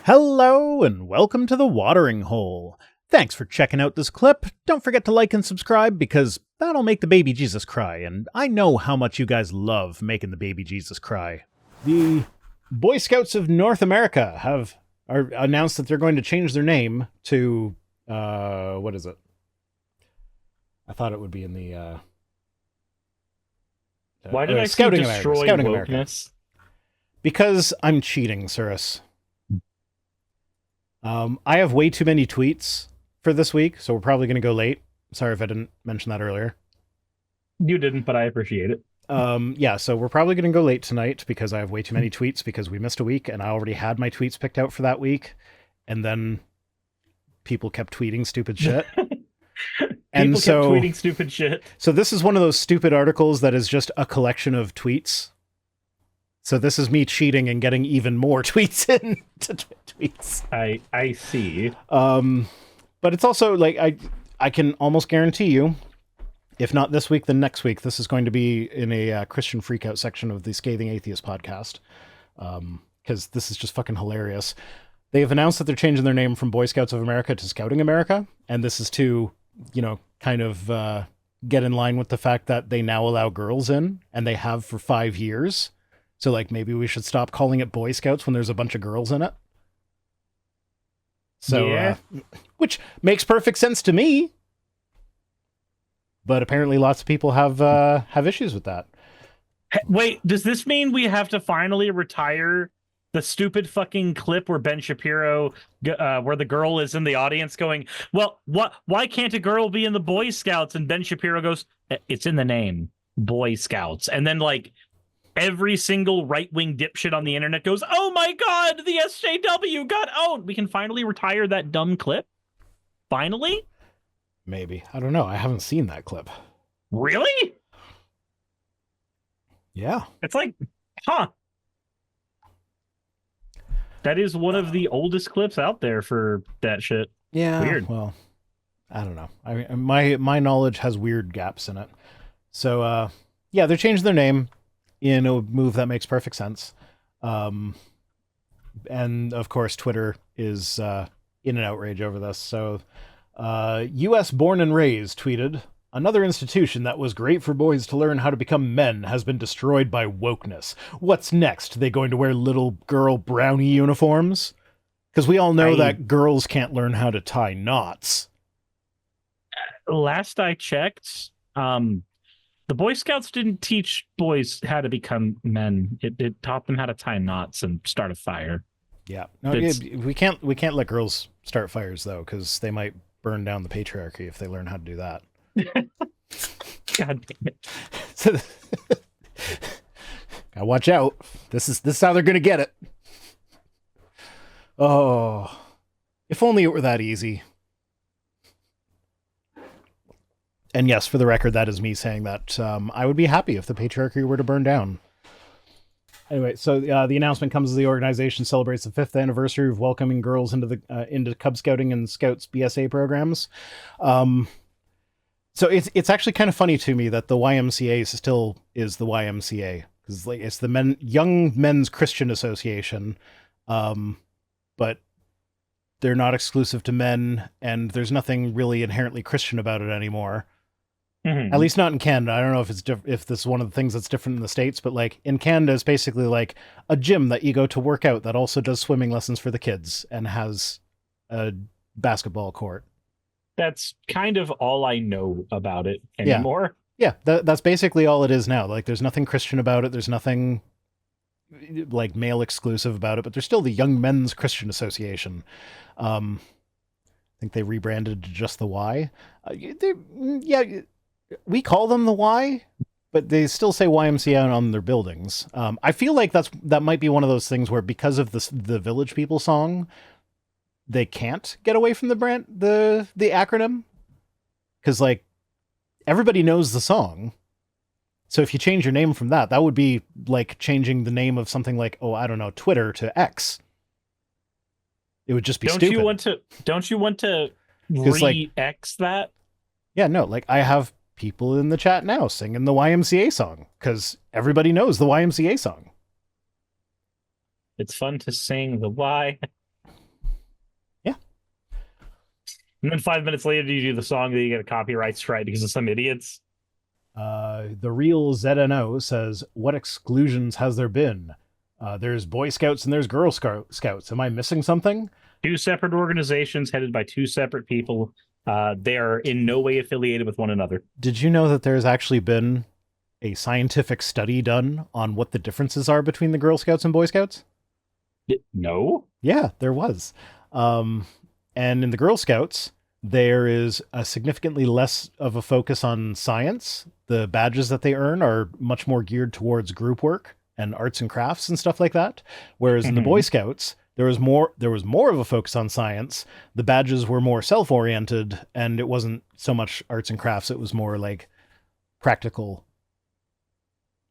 Hello and welcome to The Watering Hole. Thanks for checking out this clip. Don't forget to like and subscribe because that'll make the baby Jesus cry, and I know how much you guys love making the baby Jesus cry. The Boy Scouts of North America have announced that they're going to change their name to what is it? I thought it would be in the Why did I Scouting see destroy Scouting wokeness? America. Because I'm cheating, Cirrus. I have way too many tweets for this week, so we're probably going to go late. Sorry if I didn't mention that earlier. You didn't, but I appreciate it. Yeah, so we're probably going to go late tonight because I have way too many tweets because we missed a week and I already had my tweets picked out for that week. And then people kept tweeting stupid shit. People kept tweeting stupid shit. So this is one of those stupid articles that is just a collection of tweets. So this is me cheating and getting even more tweets in to tweets. I see. But it's also like I can almost guarantee you, if not this week, then next week, this is going to be in a Christian Freakout section of the Scathing Atheist podcast. Because this is just fucking hilarious. They have announced that they're changing their name from Boy Scouts of America to Scouting America. And this is to, kind of get in line with the fact that they now allow girls in, and they have for 5 years. So, maybe we should stop calling it Boy Scouts when there's a bunch of girls in it. So, yeah. Which makes perfect sense to me. But apparently lots of people have issues with that. Wait, does this mean we have to finally retire the stupid fucking clip where Ben Shapiro, where the girl is in the audience going, well, why can't a girl be in the Boy Scouts? And Ben Shapiro goes, it's in the name, Boy Scouts. And then, every single right-wing dipshit on the internet goes, oh my God, the SJW got owned. We can finally retire that dumb clip? Finally? Maybe. I don't know. I haven't seen that clip. Really? Yeah. It's huh. That is one of the oldest clips out there for that shit. Yeah. Weird. Well, I don't know. I mean, my knowledge has weird gaps in it. So, yeah, they're changing their name in a move that makes perfect sense. And of course, Twitter is in an outrage over this. So, U.S. Born and Raised tweeted, another institution that was great for boys to learn how to become men has been destroyed by wokeness. What's next? They going to wear little girl brownie uniforms? Because we all know that girls can't learn how to tie knots. Last I checked, the Boy Scouts didn't teach boys how to become men. It taught them how to tie knots and start a fire. Yeah, no, we can't let girls start fires though, because they might burn down the patriarchy if they learn how to do that. God damn it! So, gotta watch out. This is how they're gonna get it. Oh, if only it were that easy. And yes, for the record, that is me saying that I would be happy if the patriarchy were to burn down. Anyway, so the announcement comes as the organization celebrates the 5th anniversary of welcoming girls into Cub Scouting and Scouts BSA programs. So it's actually kind of funny to me that the YMCA still is the YMCA, because it's the Young Men's Christian Association, but they're not exclusive to men, and there's nothing really inherently Christian about it anymore. Mm-hmm. At least not in Canada. I don't know if if this is one of the things that's different in the States, but in Canada, it's basically like a gym that you go to work out that also does swimming lessons for the kids and has a basketball court. That's kind of all I know about it anymore. Yeah, that's basically all it is now. There's nothing Christian about it. There's nothing male exclusive about it, but there's still the Young Men's Christian Association. I think they rebranded to just the Y. We call them the Y, but they still say YMCA on their buildings. I feel like that might be one of those things where, because of the Village People song, they can't get away from the acronym, because everybody knows the song. So if you change your name from that would be like changing the name of something like, I don't know, Twitter to X. It would just be stupid. Don't you want to re-X that? Yeah, no, I have people in the chat now singing the YMCA song because everybody knows the YMCA song. It's fun to sing the Y. And then 5 minutes later, you do the song that you get a copyright strike because of some idiots. The real ZNO says, "What exclusions has there been? There's Boy Scouts and there's Girl Scouts. Am I missing something?" Two separate organizations headed by two separate people. They are in no way affiliated with one another. Did you know that there's actually been a scientific study done on what the differences are between the Girl Scouts and Boy Scouts? No? Yeah, there was. And in the Girl Scouts, there is a significantly less of a focus on science. The badges that they earn are much more geared towards group work and arts and crafts and stuff like that. Whereas in the Boy Scouts, there was more of a focus on science. The badges were more self-oriented, and it wasn't so much arts and crafts. It was more like practical,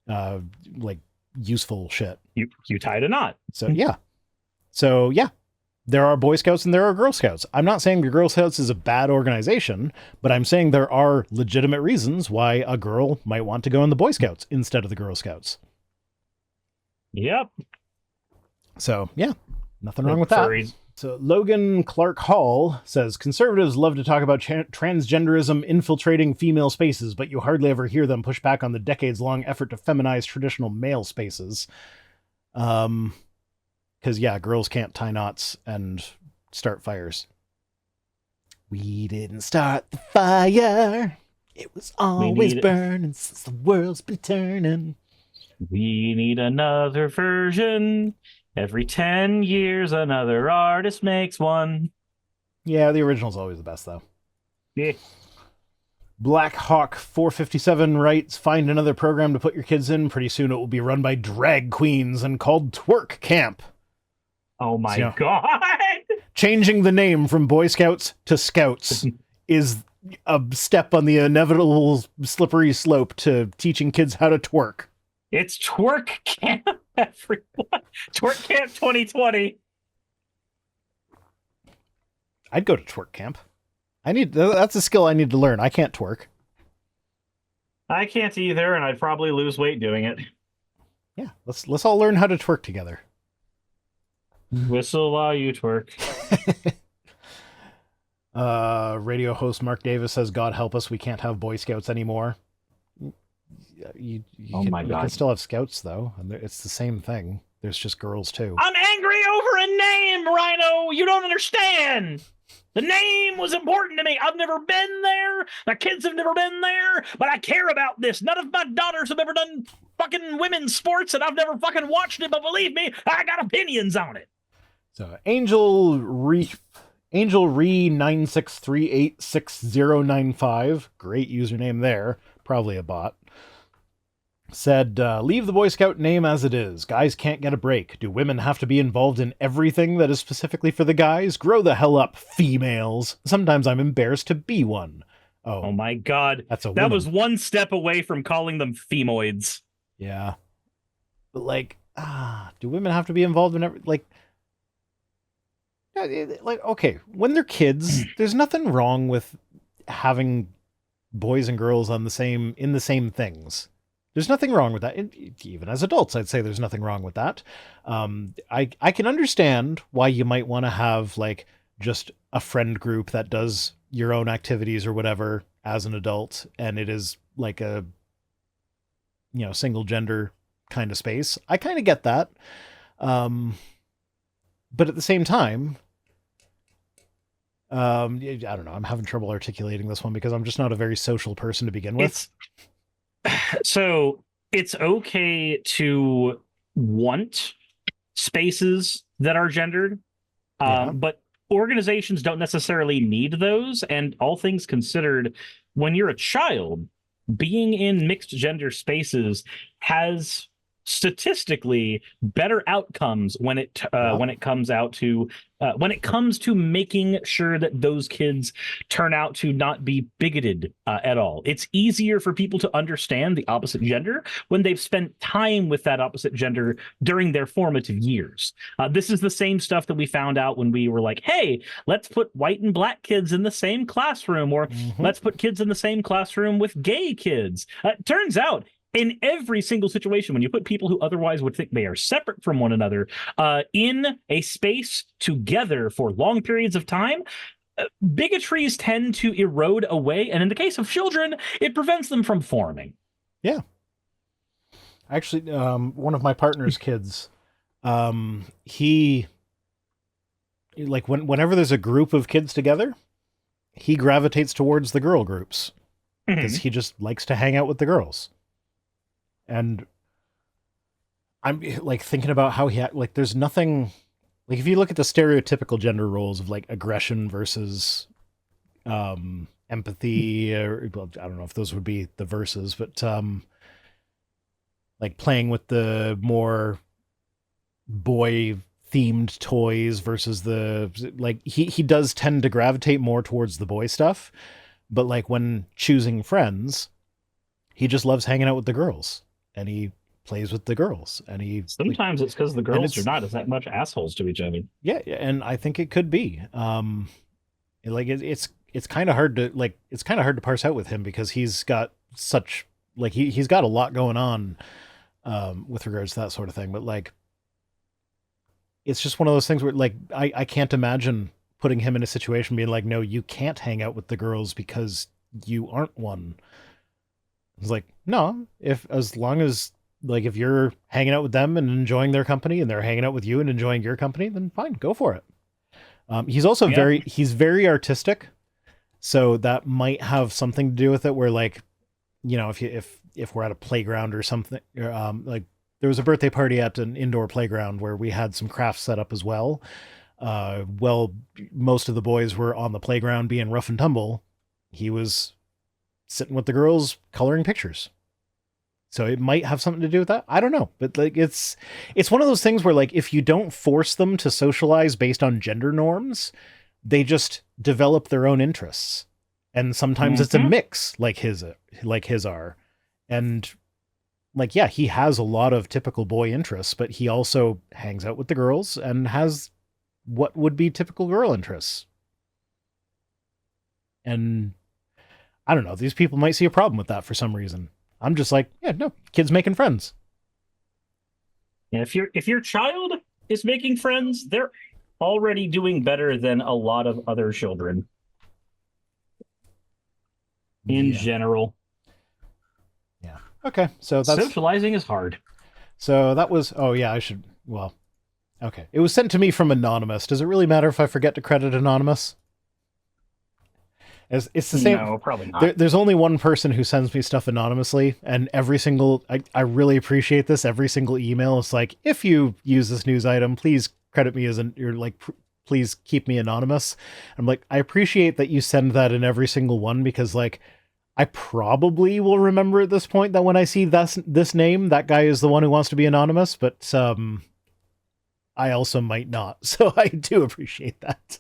like useful shit. You tied a knot. So yeah, there are Boy Scouts and there are Girl Scouts. I'm not saying the Girl Scouts is a bad organization, but I'm saying there are legitimate reasons why a girl might want to go in the Boy Scouts instead of the Girl Scouts. Yep. So yeah, nothing wrong with that. So Logan Clark Hall says, "Conservatives love to talk about transgenderism infiltrating female spaces, but you hardly ever hear them push back on the decades-long effort to feminize traditional male spaces." Because, yeah, girls can't tie knots and start fires. We didn't start the fire. It was always burning since the world's been turning. We need another version. Every 10 years, another artist makes one. Yeah, the original's always the best, though. Yeah. Black Hawk 457 writes, "Find another program to put your kids in. Pretty soon it will be run by drag queens and called Twerk Camp." Oh my God. Changing the name from Boy Scouts to Scouts is a step on the inevitable slippery slope to teaching kids how to twerk. It's Twerk Camp, everyone. Twerk Camp 2020. I'd go to Twerk Camp. That's a skill I need to learn. I can't twerk. I can't either, and I'd probably lose weight doing it. Yeah, let's all learn how to twerk together. Whistle while you twerk. Radio host Mark Davis says, "God help us, we can't have Boy Scouts anymore." You can still have Scouts, though, and it's the same thing. There's just girls, too. I'm angry over a name, Rhino! You don't understand! The name was important to me. I've never been there. My kids have never been there, but I care about this. None of my daughters have ever done fucking women's sports, and I've never fucking watched it, but believe me, I got opinions on it. So, Angel Re 96386095, great username there, probably a bot, said, "Leave the Boy Scout name as it is. Guys can't get a break. Do women have to be involved in everything that is specifically for the guys? Grow the hell up, females. Sometimes I'm embarrassed to be one." Oh my God. That was one step away from calling them femoids. Yeah. But like, do women have to be involved in okay, when they're kids, there's nothing wrong with having boys and girls in the same things. There's nothing wrong with that. Even as adults, I'd say there's nothing wrong with that. I can understand why you might want to have like just a friend group that does your own activities or whatever as an adult, and it is like a single gender kind of space. I kind of get that. But at the same time, I don't know. I'm having trouble articulating this one because I'm just not a very social person to begin with. So it's okay to want spaces that are gendered, but organizations don't necessarily need those. And all things considered, when you're a child, being in mixed gender spaces has statistically better outcomes when it comes to making sure that those kids turn out to not be bigoted at all. It's easier for people to understand the opposite gender when they've spent time with that opposite gender during their formative years. This is the same stuff that we found out when we were like, hey, let's put white and black kids in the same classroom, or let's put kids in the same classroom with gay kids. Turns out in every single situation, when you put people who otherwise would think they are separate from one another in a space together for long periods of time, bigotries tend to erode away, and in the case of children, it prevents them from forming. Yeah. Actually, one of my partner's kids, he like whenever there's a group of kids together, he gravitates towards the girl groups because he just likes to hang out with the girls. And I'm like thinking about how like there's nothing like if you look at the stereotypical gender roles of like aggression versus empathy, or well, I don't know if those would be the verses, but like playing with the more boy themed toys versus the like he does tend to gravitate more towards the boy stuff, but like when choosing friends, he just loves hanging out with the girls and he plays with the girls and he Sometimes it's because the girls are not as that much assholes to each other. Yeah, and I think it could be like it's kind of hard to like it's kind of hard to parse out with him because he's got such like he's got a lot going on with regards to that sort of thing, but like it's just one of those things where like I can't imagine putting him in a situation being like, no, you can't hang out with the girls because you aren't one. It's like, no, if as long as like if you're hanging out with them and enjoying their company and they're hanging out with you and enjoying your company, then fine, go for it. He's also he's very artistic, so that might have something to do with it where like, you know, if we're at a playground or something, like there was a birthday party at an indoor playground where we had some crafts set up as well. Well, most of the boys were on the playground being rough and tumble. He was sitting with the girls coloring pictures. So it might have something to do with that. I don't know. But like it's one of those things where like if you don't force them to socialize based on gender norms, they just develop their own interests. And sometimes it's a mix like his are. And like, yeah, he has a lot of typical boy interests, but he also hangs out with the girls and has what would be typical girl interests. And I don't know, these people might see a problem with that for some reason. I'm just like, yeah, no, kids making friends. Yeah, if your child is making friends, they're already doing better than a lot of other children. In general. Yeah. Okay, so that's socializing is hard. So that was okay. It was sent to me from Anonymous. Does it really matter if I forget to credit Anonymous? It's the same. No, probably not. There's only one person who sends me stuff anonymously, and every single I really appreciate this. Every single email is like, if you use this news item, please credit me as you're like, please keep me anonymous. I'm like, I appreciate that you send that in every single one because like, I probably will remember at this point that when I see this name, that guy is the one who wants to be anonymous, but I also might not. So I do appreciate that.